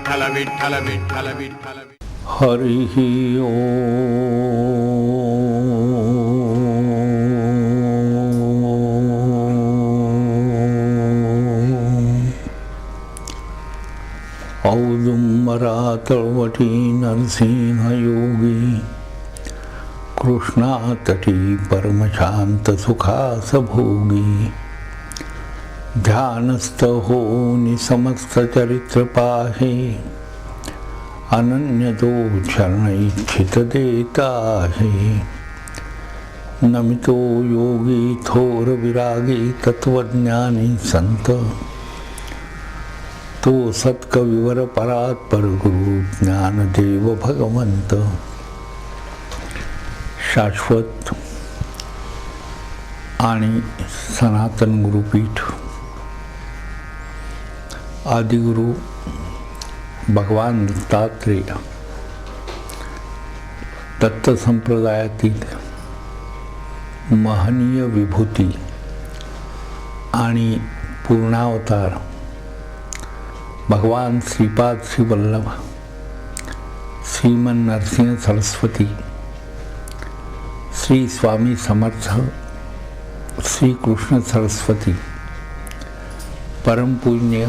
विठ्ठल विठ्ठल विठ्ठल विठ्ठल हरिः औदुंबरातळवटी नरसिंहयोगी कृष्णातटी परमशांत सुखासभोगी ध्यानस्थ होनी समस्त चरित्र पाहे अनन्य दो चरण इच्छित देता है नमितो योगी थोर विरागी तत्वज्ञानी संत तो सत्कविवर परात्पर गुरु ज्ञानदेव भगवंत शाश्वत आणि सनातन गुरुपीठ आदिगुरु भगवान दत्तात्रेय दत्त संप्रदायातील महनीय विभूती आणि पूर्णावतार भगवान श्रीपाद श्री वल्लभ श्रीमन नरसिंह सरस्वती श्री स्वामी समर्थ श्री कृष्ण सरस्वती परमपूज्य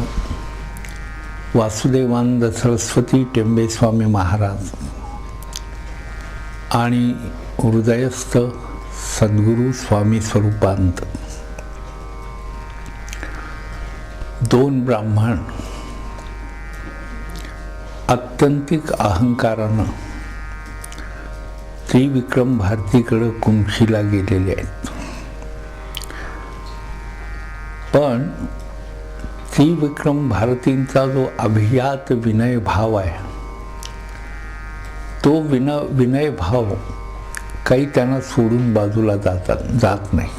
वासुदेवानंद सरस्वती टेंबे स्वामी महाराज आणि हृदयस्थ सद्गुरु स्वामी स्वरूपांत दोन ब्राह्मण अत्यंतिक अहंकारानं त्रिविक्रम भारतीकडे कुंशीला गेलेले आहेत. पण त्रिविक्रम भारतींचा जो अभिजात विनय भाव आहे तो विनय भाव काही त्यांना सोडून बाजूला जात नाही.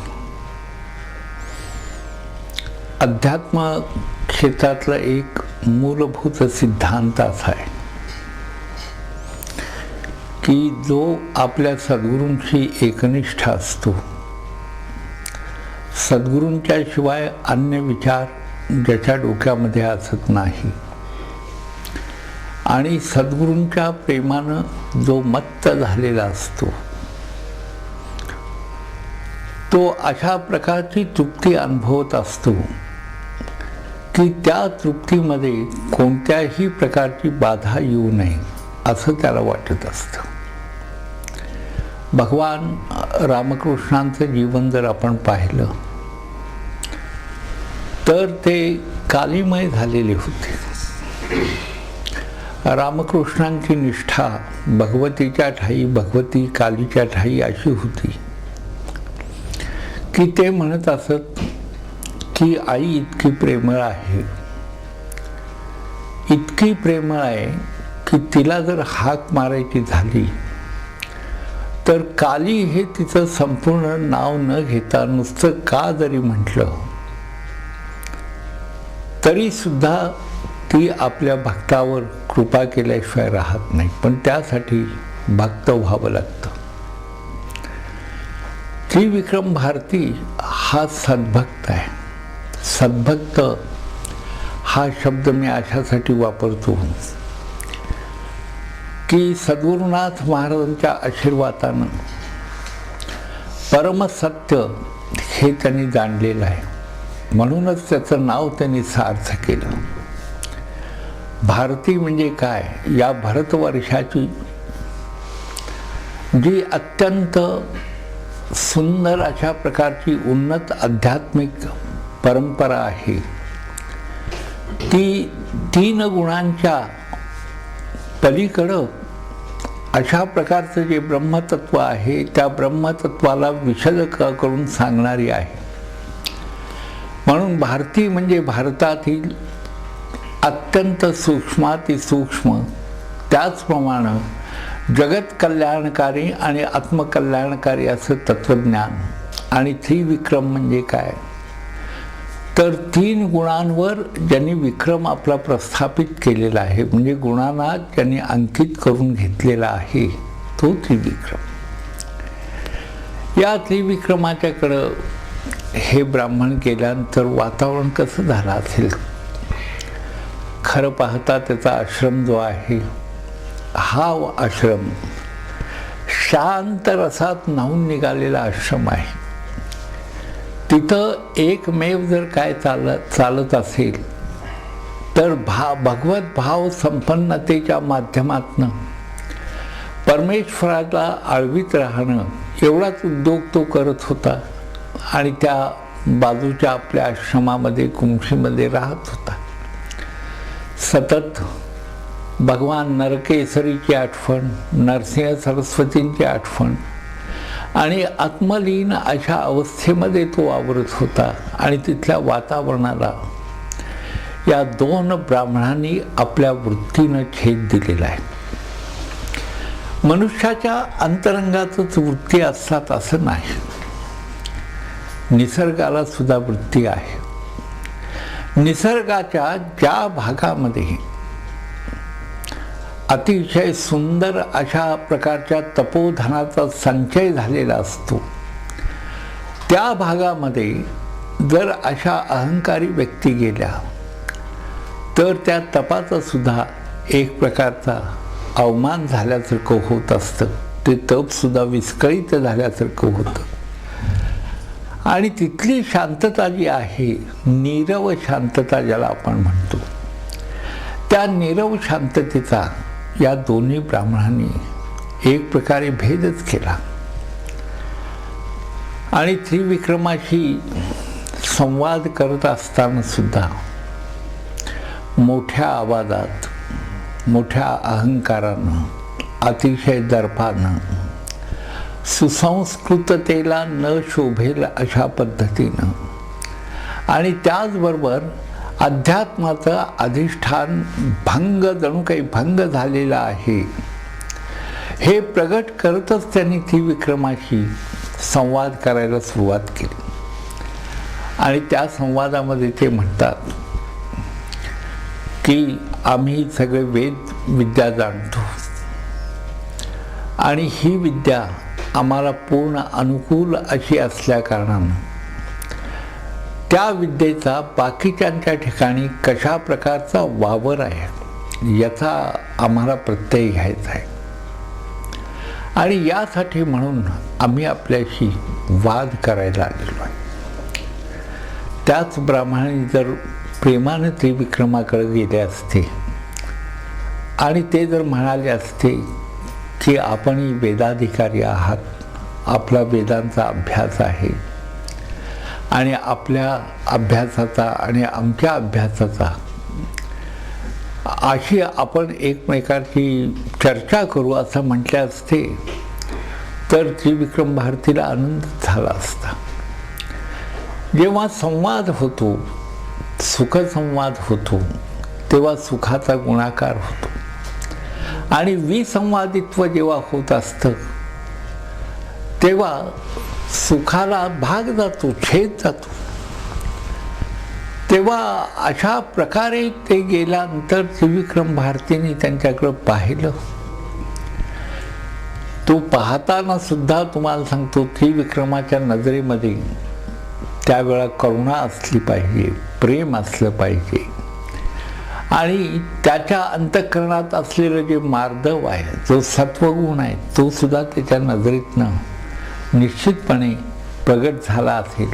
अध्यात्म क्षेत्रातला एक मूलभूत सिद्धांत असा आहे की जो आपल्या सद्गुरूंशी एकनिष्ठ असतो, सद्गुरूंच्या शिवाय अन्य विचार ज्याच्या डोक्यामध्ये असत नाही आणि सद्गुरूंच्या प्रेमानं जो मत्त झालेला असतो तो अशा प्रकारची तृप्ती अनुभवत असतो की त्या तृप्तीमध्ये कोणत्याही प्रकारची बाधा येऊ नये असं त्याला वाटत असतं. भगवान रामकृष्णांचं जीवन जर आपण पाहिलं तर ते कालीमय झालेले होते. रामकृष्णांची निष्ठा भगवतीच्या ठाई भगवती कालीच्या ठाई अशी होती की ते म्हणत असत की आई इतकी प्रेमळ आहे, इतकी प्रेमळ आहे की तिला जर हाक मारायची झाली तर काली हे तिचं संपूर्ण नाव न घेता नुसतं का जरी म्हटलं तरी सुद्धा ती आपल्या भक्तावर कृपा केल्याशिवाय राहत नाही. पण त्यासाठी भक्त व्हावं लागतं. त्रिविक्रम भारती हा सद्भक्त आहे. सद्भक्त हा शब्द मी अशासाठी वापरतो की सद्गुरुनाथ महाराजांच्या आशीर्वादानं परमसत्य हे त्यांनी जाणलेलं आहे. म्हणूनच त्याचं नाव त्यांनी सार्थ केलं. भारती म्हणजे काय, या भारतवर्षाची जी अत्यंत सुंदर अशा प्रकारची उन्नत आध्यात्मिक परंपरा आहे ती तीन गुणांच्या पलीकडं अशा प्रकारचं जे ब्रह्मतत्व आहे त्या ब्रह्मतत्वाला विशद करून सांगणारी आहे. म्हणून भारती म्हणजे भारतातील अत्यंत सूक्ष्मातिसूक्ष्म त्याचप्रमाणे जगत कल्याणकारी आणि आत्मकल्याणकारी असं तत्वज्ञान. आणि त्रिविक्रम म्हणजे काय तर तीन गुणांवर ज्यांनी विक्रम आपला प्रस्थापित केलेला आहे, म्हणजे गुणांना ज्यांनी अंकित करून घेतलेला आहे तो त्रिविक्रम. या त्रिविक्रमाच्याकडं हे ब्राह्मण गेल्यानंतर वातावरण कसं झालं असेल खरं पाहता त्याचा आश्रम जो आहे हा आश्रम शांत रसात न्हाऊन निघालेला आश्रम आहे. तिथं एकमेव जर काय चालत असेल तर भगवत भाव संपन्नतेच्या माध्यमातनं परमेश्वराला आळवीत राहणं एवढाच उद्योग तो करत होता आणि त्या बाजूच्या आपल्या आश्रमामध्ये कुंशीमध्ये राहत होता. सतत भगवान नरकेसरीची आठवण, नरसिंह सरस्वतींची आठवण आणि आत्मलीन अशा अवस्थेमध्ये तो वावरत होता. आणि तिथल्या वातावरणाला या दोन ब्राह्मणांनी आपल्या वृत्तीनं छेद दिलेला आहे. मनुष्याच्या अंतरंगातच वृत्ती असतात असं नाही, निसर्गाला सुद्धा वृत्ती आहे. निसर्गाच्या ज्या भागामध्ये अतिशय सुंदर अशा प्रकारच्या तपोधनाचा संचय झालेला असतो त्या भागामध्ये जर अशा अहंकारी व्यक्ती गेल्या तर त्या तपाचा सुद्धा एक प्रकारचा अवमान झाल्यासारखं होत असतं. ते तपसुद्धा विस्कळीत झाल्यासारखं होतं. आणि तिथली शांतता जी आहे, नीरव शांतता ज्याला आपण म्हणतो, त्या नीरव शांततेचा या दोन्ही ब्राह्मणांनी एक प्रकारे भेदच केला. आणि त्रिविक्रमाशी संवाद करत असताना सुद्धा मोठ्या आवाजात, मोठ्या अहंकारानं, अतिशय दर्पानं, सुसंस्कृततेला न शोभेल अशा पद्धतीनं आणि त्याचबरोबर अध्यात्माचं अधिष्ठान जणू काही भंग झालेला आहे हे प्रगट करतच त्यांनी त्रिविक्रमाशी संवाद करायला सुरुवात केली. आणि त्या संवादामध्ये ते म्हणतात की आम्ही सगळे वेद विद्या जाणतो आणि ही विद्या आम्हाला पूर्ण अनुकूल अशी असल्या कारणानं त्या विद्येचा बाकीच्यांच्या ठिकाणी कशा प्रकारचा वावर आहे याचा आम्हाला प्रत्यय घ्यायचा आहे. आणि यासाठी म्हणून आम्ही आपल्याशी वाद करायला आलेलो आहे. त्याच ब्राह्मणांनी जर प्रेमाने त्रिविक्रमाकडे गेले असते आणि ते जर म्हणाले असते की आपणही वेदाधिकारी आहात, आपला वेदांचा अभ्यास आहे आणि आपल्या अभ्यासाचा आणि आमच्या अभ्यासाचा अशी आपण एकमेकांची चर्चा करू असं म्हटले असते तर त्रिविक्रम भारतीला आनंद झाला असता. जेव्हा संवाद होतो, सुखसंवाद होतो, तेव्हा सुखाचा गुणाकार होतो. आणि विसंवादित्व जेव्हा होत असतं तेव्हा सुखाला भाग जातो, छेद जातो. तेव्हा अशा प्रकारे ते गेल्यानंतर त्रिविक्रम भारतीने त्यांच्याकडे पाहिलं. तो पाहताना सुद्धा तुम्हाला सांगतो त्रिविक्रमाच्या नजरेमध्ये त्यावेळा करुणा असली पाहिजे, प्रेम असलं पाहिजे आणि त्याच्या अंतःकरणात असलेलं जे मार्दव आहे, जो सत्वगुण आहे, तो सुद्धा त्याच्या नजरेतनं निश्चितपणे प्रगट झाला असेल.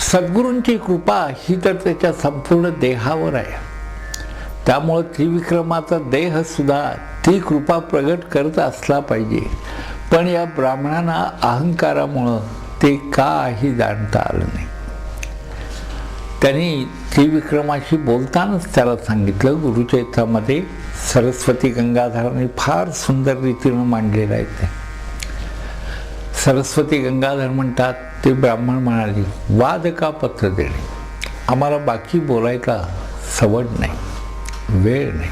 सद्गुरूंची कृपा ही तर त्याच्या संपूर्ण देहावर आहे. त्यामुळं त्रिविक्रमाचा देह सुद्धा ती कृपा प्रगट करत असला पाहिजे. पण या ब्राह्मणांना अहंकारामुळं ते काही जाणता आलं नाही. त्यांनी त्रिविक्रमाशी बोलतानाच त्याला सांगितलं. गुरुचरित्रामध्ये सरस्वती गंगाधरांनी फार सुंदर रीतीनं मांडलेलं आहे. ते सरस्वती गंगाधर म्हणतात, ते ब्राह्मण म्हणाले, वाद का पत्र देणे, आम्हाला बाकी बोलायला सवड नाही, वेळ नाही.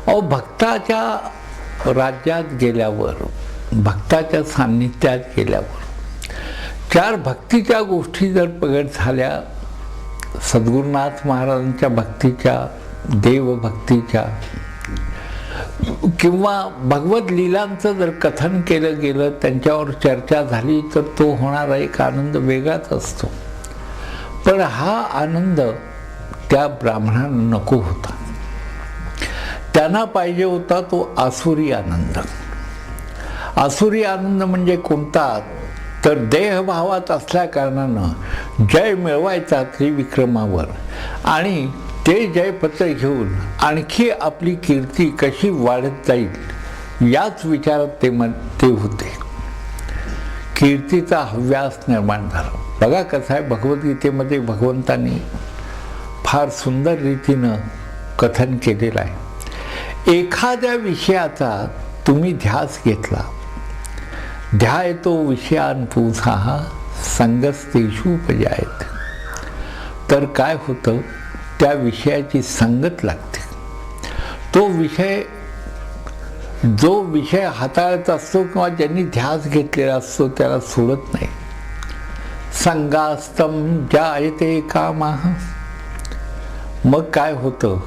अहो, भक्ताच्या राज्यात गेल्यावर, भक्ताच्या सान्निध्यात गेल्यावर चार भक्तीच्या गोष्टी जर प्रगट झाल्या, सद्गुरुनाथ महाराजांच्या भक्तीच्या, देवभक्तीच्या किंवा भगवत लीलांचं जर कथन केलं गेलं, त्यांच्यावर चर्चा झाली तर तो होणारा एक आनंद वेगळाच असतो. पण हा आनंद त्या ब्राह्मणांना नको होता. त्यांना पाहिजे होता तो आसुरी आनंद. आसुरी आनंद म्हणजे कोणता, तर देहभावात असल्या कारणानं जय मिळवायचा त्रिविक्रमावर आणि ते जयपत्र घेऊन आणखी आपली कीर्ती कशी वाढत जाईल याच विचारात ते होते. कीर्तीचा हव्यास निर्माण झाला. बघा कसं आहे, भगवद्गीतेमध्ये भगवंतांनी फार सुंदर रीतीनं कथन केलेलं आहे. एखाद्या विषयाचा तुम्ही ध्यास घेतला, ध्यायतो विषयान पुंसाः संगस्तेषु उपजायते, तर काय होतं, त्या विषयाची संगत लागते. जो विषय हाताळत असतो किंवा ज्यांनी ध्यास घेतलेला असतो त्याला सोडत नाही. संगास्तम जायते कामः, मग काय होतं,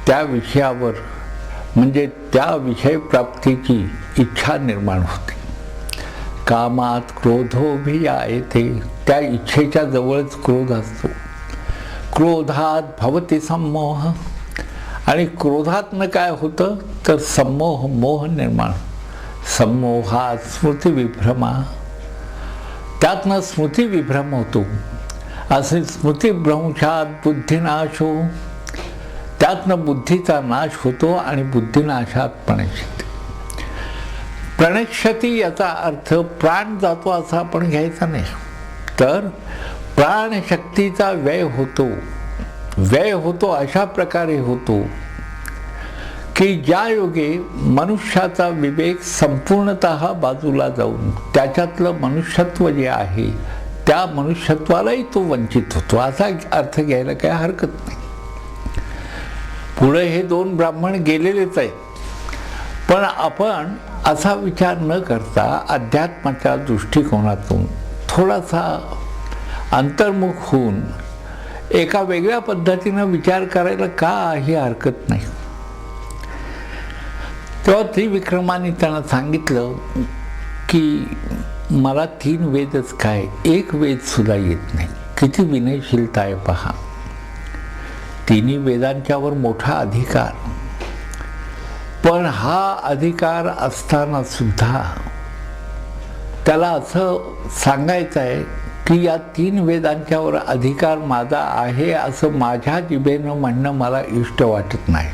त्या विषयावर म्हणजे त्या विषय प्राप्तीची इच्छा निर्माण होते. कामात क्रोधोभिजायते, त्या इच्छेच्या जवळच क्रोध असतो. क्रोधात भवति सम्मोह, आणि क्रोधातनं काय होतं, तर सम्मोह मोह निर्माण. सम्मोहात स्मृतिविभ्रमा, त्यातनं स्मृतिविभ्रम होतो. असे स्मृतिभ्रंशात बुद्धिनाशो, त्यातनं बुद्धीचा नाश होतो आणि बुद्धिनाशात प्रणयक्षती. प्रणयक्षती याचा अर्थ प्राण जातो असा आपण घ्यायचा नाही, तर प्राणशक्तीचा व्यय होतो अशा प्रकारे होतो की ज्या योगे मनुष्याचा विवेक संपूर्णतः बाजूला जाऊन त्याच्यातलं मनुष्यत्व जे आहे त्या मनुष्यत्वालाही तो वंचित होतो, असा अर्थ घ्यायला काय हरकत नाही. पुढे हे दोन ब्राह्मण गेलेलेच आहेत, पण आपण असा विचार न करता अध्यात्माच्या दृष्टिकोनातून थोडासा अंतर्मुख होऊन एका वेगळ्या पद्धतीनं विचार करायला काही हरकत नाही. तेव्हा त्रिविक्रमाने त्यांना सांगितलं की मला 3 वेदच काय, 1 वेद सुद्धा येत नाही. किती विनयशीलता आहे पहा. 3 वेदांच्यावर मोठा अधिकार, पण हा अधिकार असताना सुद्धा त्याला असं सांगायचं आहे की या 3 वेदांच्यावर अधिकार माझा आहे असं माझ्या जिभेनं म्हणणं मला इष्ट वाटत नाही.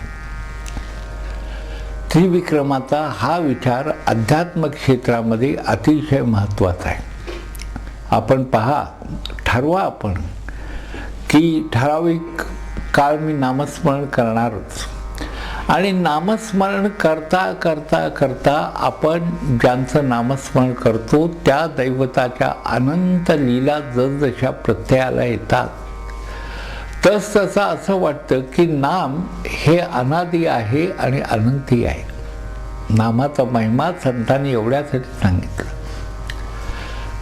त्रिविक्रमाचा हा विचार अध्यात्म क्षेत्रामध्ये अतिशय महत्त्वाचा आहे. आपण पहा, ठरवा आपण की ठराविक काळ मी नामस्मरण करणारच, आणि नामस्मरण करता करता करता आपण ज्यांचं नामस्मरण करतो त्या दैवताच्या अनंत लीला जसजशा प्रत्ययाला येतात तसं असं वाटतं की नाम हे अनादी आहे आणि अनंती आहे. नामाचा महिमा संतांनी एवढ्यासाठी सांगितलं.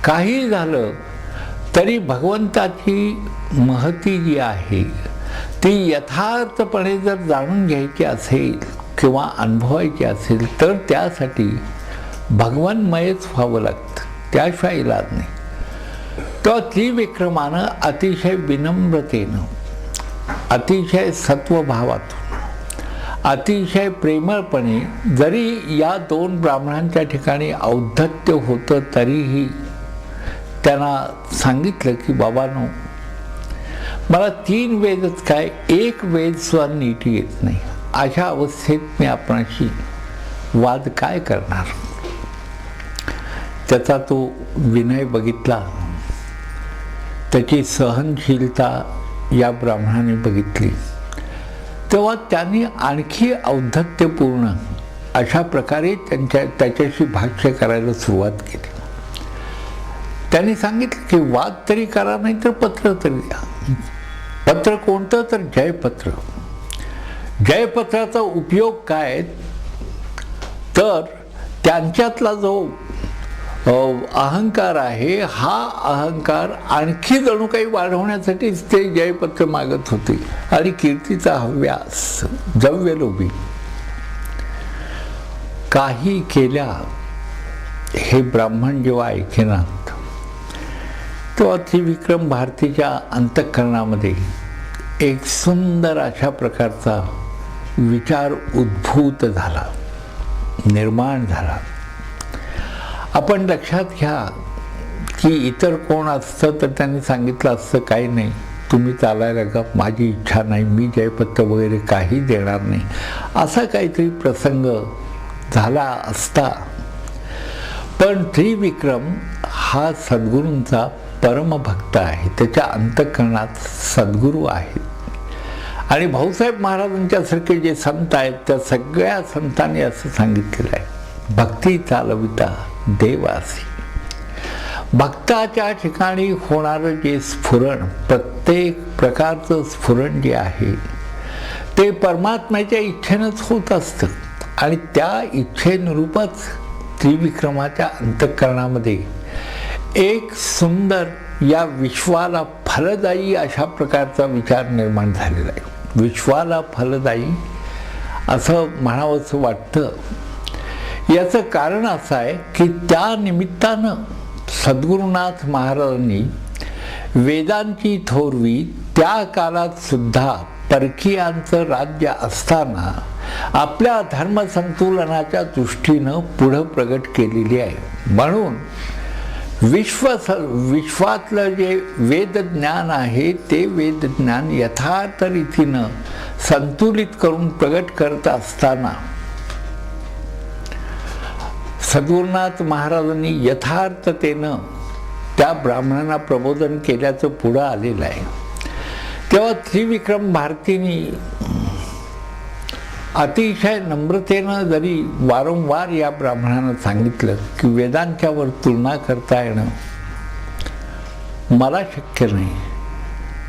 काही झालं तरी भगवंताची महती जी आहे ती यथार्थपणे जर जाणून घ्यायची असेल किंवा अनुभवायची असेल तर त्यासाठी भगवानमयच व्हावं लागतं, त्याशिवाय इलाज नाही. तर त्रिविक्रमानं अतिशय विनम्रतेनं, अतिशय सत्वभावातून, अतिशय प्रेमळपणे, जरी या 2 ब्राह्मणांच्या ठिकाणी औद्धत्य होतं तरीही त्यांना सांगितलं की बाबांनो, मला 3 वेदच काय, 1 वेद सुद्धा नीट येत नाही. अशा अवस्थेत मी आपणाशी वाद काय करणार. त्याचा तो विनय बघितला, त्याची सहनशीलता या ब्राह्मणाने बघितली, तेव्हा त्यांनी आणखी औद्धत्यपूर्ण अशा प्रकारे त्याच्याशी भाष्य करायला सुरुवात केली. त्यांनी सांगितलं की वाद तरी करा, नाही तर पत्र तरी द्या. पत्र कोणतं, तर जयपत्र. जयपत्राचा उपयोग काय, तर त्यांच्यातला जो अहंकार आहे हा अहंकार आणखी जणू काही वाढवण्यासाठीच ते जयपत्र मागत होते. आणि कीर्तीचा हव्यास, द्रव्यलोभी, काही केल्या हे ब्राह्मण जेव्हा ऐकेनात तेव्हा त्रिविक्रम भारतीच्या अंतःकरणामध्ये एक सुंदर अशा प्रकारचा विचार उद्भूत झाला, निर्माण झाला. आपण लक्षात घ्या की इतर कोण असतं तर त्यांनी सांगितलं असतं काही नाही, तुम्ही चालायला का, माझी इच्छा नाही, मी जयपत्र वगैरे काही देणार नाही, असा काहीतरी प्रसंग झाला असता. पण त्रिविक्रम हा सद्गुरूंचा परमभक्त आहे, त्याच्या अंतःकरणात सद्गुरू आहे. आणि भाऊसाहेब महाराजांच्यासारखे जे संत आहेत त्या सगळ्या संतांनी असं सांगितलेलं आहे, भक्ती चालविता देवासी. भक्ताच्या ठिकाणी होणारं जे स्फुरण, प्रत्येक प्रकारचं स्फुरण जे आहे ते परमात्म्याच्या इच्छेनंच होत असतं. आणि त्या इच्छेनुरूपच त्रिविक्रमाच्या अंतःकरणामध्ये एक सुंदर, या विश्वाला फलदायी अशा प्रकारचा विचार निर्माण झालेला आहे. विश्वाला फलदायी असं म्हणावंसं वाटतं. याचं कारण असं आहे की त्या निमित्तानं सद्गुरुनाथ महाराजांनी वेदांची थोरवी त्या काळात सुद्धा परकीयांचं राज्य असताना आपल्या धर्मसंतुलनाच्या दृष्टीनं पुढं प्रगट केलेली आहे. म्हणून विश्वातलं जे वेदज्ञान आहे ते वेदज्ञान यथार्थ रीतीनं संतुलित करून प्रगट करत असताना सद्गुरुनाथ महाराजांनी यथार्थतेनं त्या ब्राह्मणांना प्रबोधन केल्याचं पुढं आलेलं आहे. तेव्हा त्रिविक्रम भारतींनी अतिशय नम्रतेनं जरी वारंवार या ब्राह्मणानं सांगितलं की वेदांच्यावर तुलना करता येणं मला शक्य नाही,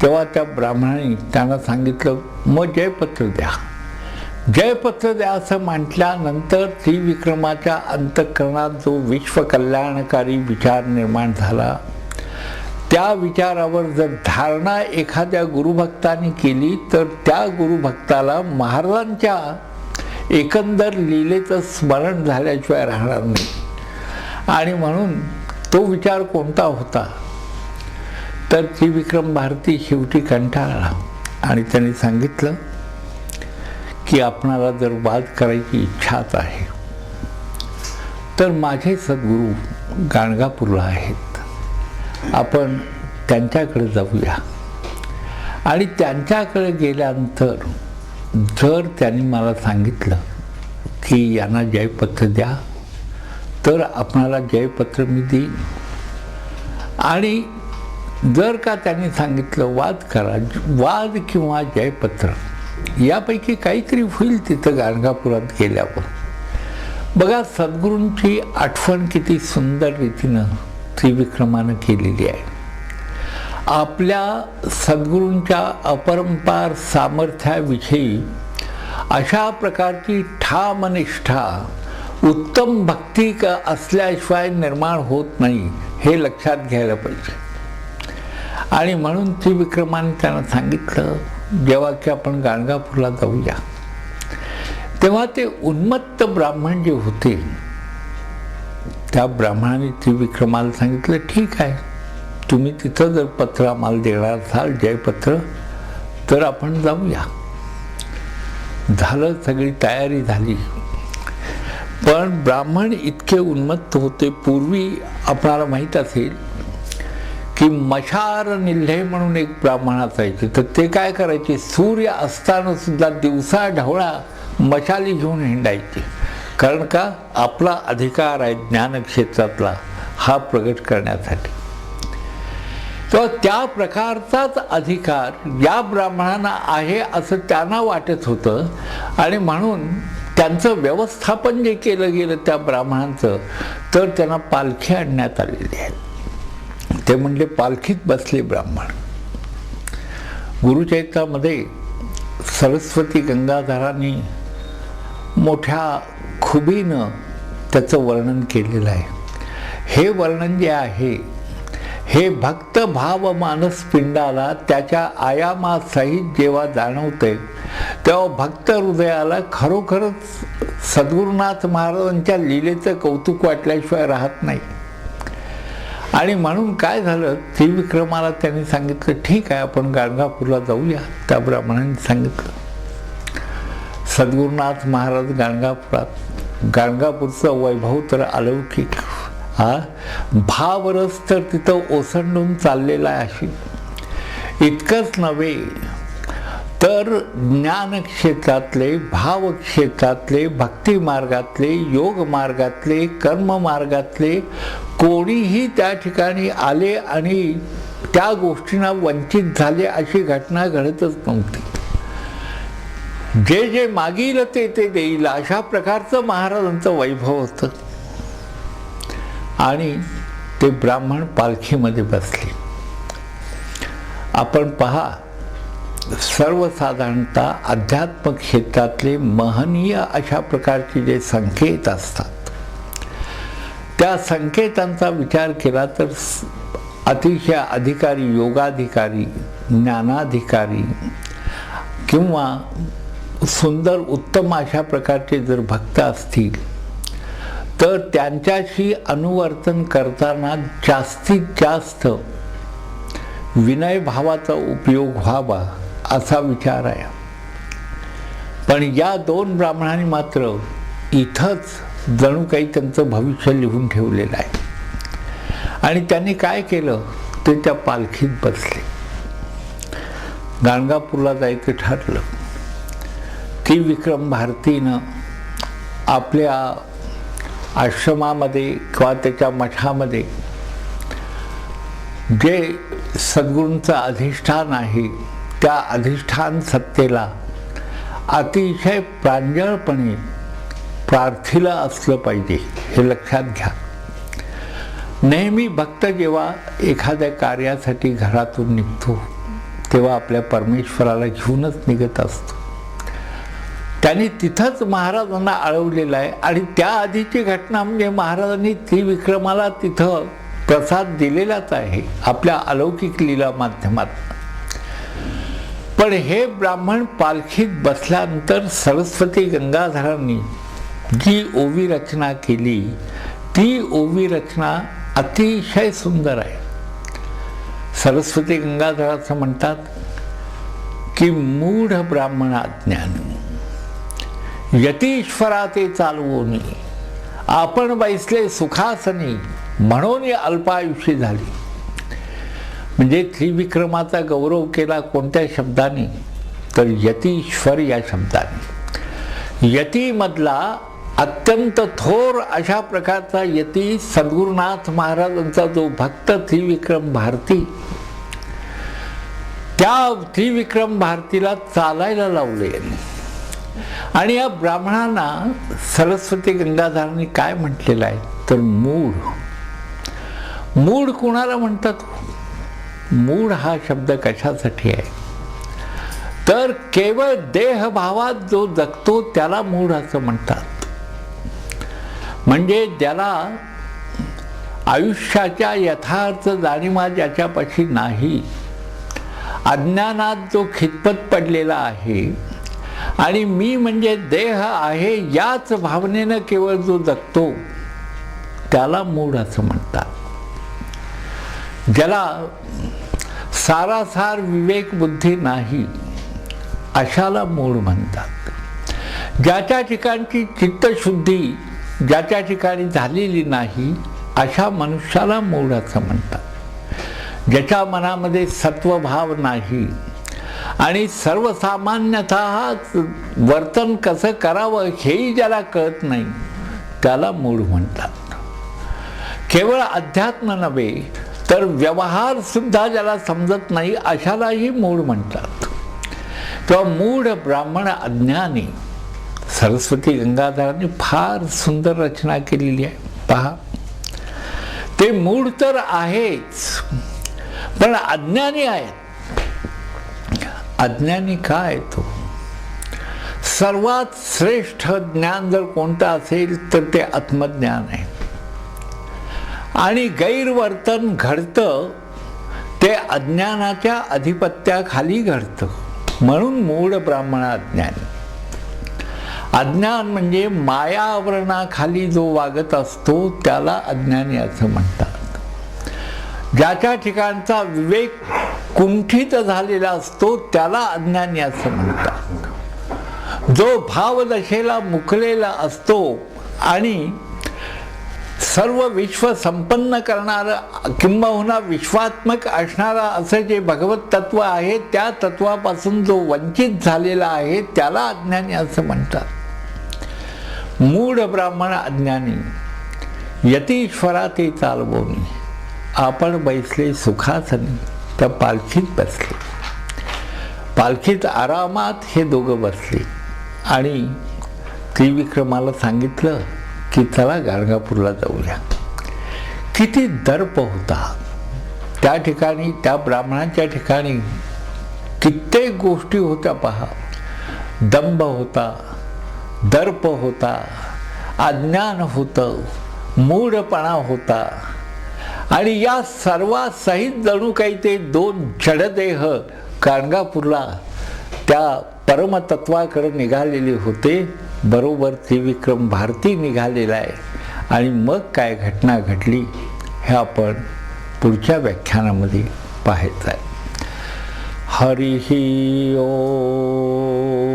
तेव्हा त्या ब्राह्मणाने त्यांना सांगितलं मग जयपत्र द्या. जयपत्र द्या असं म्हटल्यानंतर त्रिविक्रमाच्या अंतःकरणात जो विश्वकल्याणकारी विचार निर्माण झाला, त्या विचारावर जर धारणा एखाद्या गुरुभक्ताने केली तर त्या गुरुभक्ताला महाराजांच्या एकंदर लीलेचं स्मरण झाल्याशिवाय राहणार नाही. आणि म्हणून तो विचार कोणता होता तर त्रिविक्रम भारती शेवटी कंटाळला आणि त्यांनी सांगितलं की आपणाला जर वाद करायची इच्छाच आहे तर माझे सद्गुरू गाणगापूरला आहेत, आपण त्यांच्याकडे जाऊया. आणि त्यांच्याकडे गेल्यानंतर जर त्यांनी मला सांगितलं की यांना जयपत्र द्या तर आपणाला जयपत्र मी देईन. आणि जर का त्यांनी सांगितलं वाद करा, वाद किंवा जयपत्र यापैकी काहीतरी होईल तिथं गाणगापुरात गेल्यावर. बघा सद्गुरूंची आठवण किती सुंदर रीतीनं त्रिविक्रमानं केलेली आहे. आपल्या सद्गुरूंच्या अपरंपार सामर्थ्याविषयी अशा प्रकारची ठाम निष्ठा उत्तम भक्ती असल्याशिवाय निर्माण होत नाही, हे लक्षात घ्यायला पाहिजे. आणि म्हणून त्रिविक्रमाने त्यांना सांगितलं जेव्हा की आपण गाणगापूरला जाऊया, तेव्हा ते उन्मत्त ब्राह्मण जे होते त्या ब्राह्मणाने त्रिविक्रमाला सांगितलं ठीक आहे, तुम्ही तिथं जर पत्र आम्हाला देणार असाल जयपत्र तर आपण जाऊया. झालं, सगळी तयारी झाली. पण ब्राह्मण इतके उन्मत्त होते. पूर्वी आपल्याला माहीत असेल की मशार निल्हे म्हणून एक ब्राह्मण असायचे, तर ते काय करायचे, सूर्य असताना सुद्धा दिवसा ढवळा मशाली घेऊन हिंडायचे. कारण का, आपला अधिकार आहे ज्ञानक्षेत्रातला हा प्रगट करण्यासाठी. तर त्या प्रकारचाच अधिकार या ब्राह्मणांना आहे असं त्यांना वाटत होतं. आणि म्हणून त्यांचं व्यवस्थापन जे केलं गेलं त्या ब्राह्मणांचं, तर त्यांना पालखी आणण्यात आलेली आहे. ते म्हणले पालखीत बसले ब्राह्मण. गुरुचरित्रामध्ये सरस्वती गंगाधरांनी मोठ्या खुबीनं त्याचं वर्णन केलेलं आहे. हे वर्णन जे आहे हे भक्त भाव मानस पिंडाला त्याच्या आयामासहित जेव्हा जाणवते तेव्हा भक्त हृदयाला खरोखरच सद्गुरुनाथ महाराजांच्या लीलेचं कौतुक वाटल्याशिवाय राहत नाही. आणि म्हणून काय झालं, त्रिविक्रमाला त्यांनी सांगितलं ठीक आहे आपण गाणगापूरला जाऊया. त्या ब्राह्मणांनी सांगितलं. सद्गुरुनाथ महाराज गाणगापुरात, गाणगापूरचं वैभव तर अलौकिक, भावरस तर तिथं ओसंडून चाललेला आहे. अशी इतकंच नव्हे तर ज्ञान क्षेत्रातले, भाव क्षेत्रातले, भक्ती मार्गातले, योग मार्गातले, कर्म मार्गातले कोणीही त्या ठिकाणी आले आणि त्या गोष्टींना वंचित झाले अशी घटना घडतच नव्हती. जे जे मागील ते ते देईल अशा प्रकारचं महाराजांचं वैभव होतं. आणि ते ब्राह्मण पालखीमध्ये बसले. आपण पहा, सर्वसाधारणतः अध्यात्म क्षेत्रातले महनीय अशा प्रकारचे जे संकेत असतात, त्या संकेतांचा विचार केला तर अतिशय अधिकारी, योगाधिकारी, ज्ञानाधिकारी किंवा सुंदर उत्तम अशा प्रकारचे जर भक्त असतील तर त्यांच्याशी अनुवर्तन करताना जास्तीत जास्त विनय भावाचा उपयोग व्हावा असा विचार आहे. पण या दोन ब्राह्मणांनी मात्र इथंच जणू काही त्यांचं भविष्य लिहून ठेवलेलं आहे. आणि त्यांनी काय केलं, ते त्या पालखीत बसले. गाणगापूरला जायचं ठरलं. त्रिविक्रम भारतीनं आपल्या आश्रमामध्ये किंवा त्याच्या मठामध्ये जे सद्गुरूंचं अधिष्ठान आहे, त्या अधिष्ठान सत्तेला अतिशय प्रांजळपणे प्रार्थिलं असलं पाहिजे, हे लक्षात घ्या. नेहमी भक्त जेव्हा एखाद्या कार्यासाठी घरातून निघतो तेव्हा आपल्या परमेश्वराला घेऊनच निघत असतो. त्यांनी तिथंच महाराजांना अडवलेलं आहे. आणि त्या आधीची घटना म्हणजे महाराजांनी त्रिविक्रमाला तिथं प्रसाद दिलेलाच आहे आपल्या अलौकिक लीला माध्यमात. पण हे ब्राह्मण पालखीत बसल्यानंतर सरस्वती गंगाधरांनी जी ओवी रचना केली, ती ओवी रचना अतिशय सुंदर आहे. सरस्वती गंगाधर असं म्हणतात की मूढ ब्राह्मण अज्ञान यतीश्वरा ते चालवोनी, आपण बैसले सुखासनी म्हणून अल्पायुषी झाली. म्हणजे त्रिविक्रमाचा गौरव केला कोणत्या शब्दाने, तर यतीश्वर या शब्दाने. यतीमधला अत्यंत थोर अशा प्रकारचा यती सद्गुरुनाथ महाराजांचा जो भक्त त्रिविक्रम भारती, त्या त्रिविक्रम भारतीला चालायला लावले. आणि या ब्राह्मणांना सरस्वती गंगाधरांनी काय म्हटलेलं आहे, तर मूढ. मूढ कोणाला म्हणतात? मूढ हा शब्द कशासाठी आहे, तर केवळ देहभावात जो जगतो त्याला मूढ असं म्हणतात. म्हणजे ज्याला आयुष्याच्या यथार्थ जाणीवा ज्याच्यापाशी नाही, अज्ञानात जो खितपत पडलेला आहे आणि मी म्हणजे देह आहे याच भावनेनं केवळ जो जगतो त्याला मूढ असं म्हणतात. ज्याला सारासार विवेक बुद्धी नाही अशाला मूढ म्हणतात. ज्याच्या ठिकाणची चित्तशुद्धी ज्याच्या ठिकाणी झालेली नाही अशा मनुष्याला मूढ असं म्हणतात. ज्याच्या मनामध्ये सत्वभाव नाही आणि सर्वसामान्यतः वर्तन कसं करावं हेही ज्याला कळत नाही त्याला मूढ म्हणतात. केवळ अध्यात्म नव्हे तर व्यवहार सुद्धा ज्याला समजत नाही अशालाही मूढ म्हणतात. तेव्हा मूढ ब्राह्मण अज्ञानी सरस्वती गंगाधरांनी फार सुंदर रचना केलेली आहे. पहा, ते मूढ तर आहेच पण अज्ञानी आहेत. अज्ञानी काय तो? सर्वात श्रेष्ठ ज्ञान जर कोणतं असेल तर ते आत्मज्ञान आहे. आणि गैरवर्तन घडतं ते अज्ञानाच्या अधिपत्याखाली घडतं. म्हणून मूढ ब्राह्मण अज्ञानी. अज्ञान म्हणजे माया आवरणाखाली जो वागत असतो त्याला अज्ञानी असं म्हणतात. ज्याच्या ठिकाणचा विवेक कुंठित झालेला असतो त्याला अज्ञानी असं म्हणतात. जो भावदशेला मुकलेला असतो आणि सर्व विश्व संपन्न करणारं किंबहुना विश्वात्मक असणारा असं जे भगवत तत्व आहे त्या तत्वापासून जो वंचित झालेला आहे त्याला अज्ञानी असं म्हणतात. मूढ ब्राह्मण अज्ञानी यतीश्वरा ते चालवोनी. आपण बैसले सुखासनी तर पालखीत बसले. पालखीत आरामात हे दोघं बसले आणि त्रिविक्रमाला सांगितलं की चला गाणगापूरला जाऊया. किती दर्प होता त्या ठिकाणी. त्या ब्राह्मणाच्या ठिकाणी कित्येक गोष्टी होत्या पहा. दंभ होता, दर्प होता, अज्ञान होतं, मूढपणा होता आणि या सर्वासहित जणू काही ते दोन जडदेह गाणगापूरला त्या परमतत्वाकडे निघालेले होते. बरोबर त्रिविक्रम भारती निघालेला आहे आणि मग काय घटना घडली हे आपण पुढच्या व्याख्यानामध्ये पाहायचं आहे. हरिः ओम.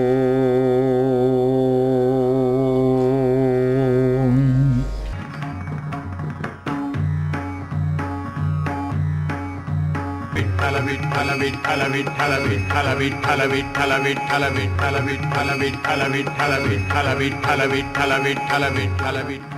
विठ्ठल विठ्ठल विठ्ठल विठ्ठल विठ्ठल विठ्ठल विठ्ठल विठ्ठल विठ्ठल विठ्ठल विठ्ठल विठ्ठल विठ्ठल विठ्ठल विठ्ठल विठ्ठल विठ्ठल विठ्ठल विठ्ठल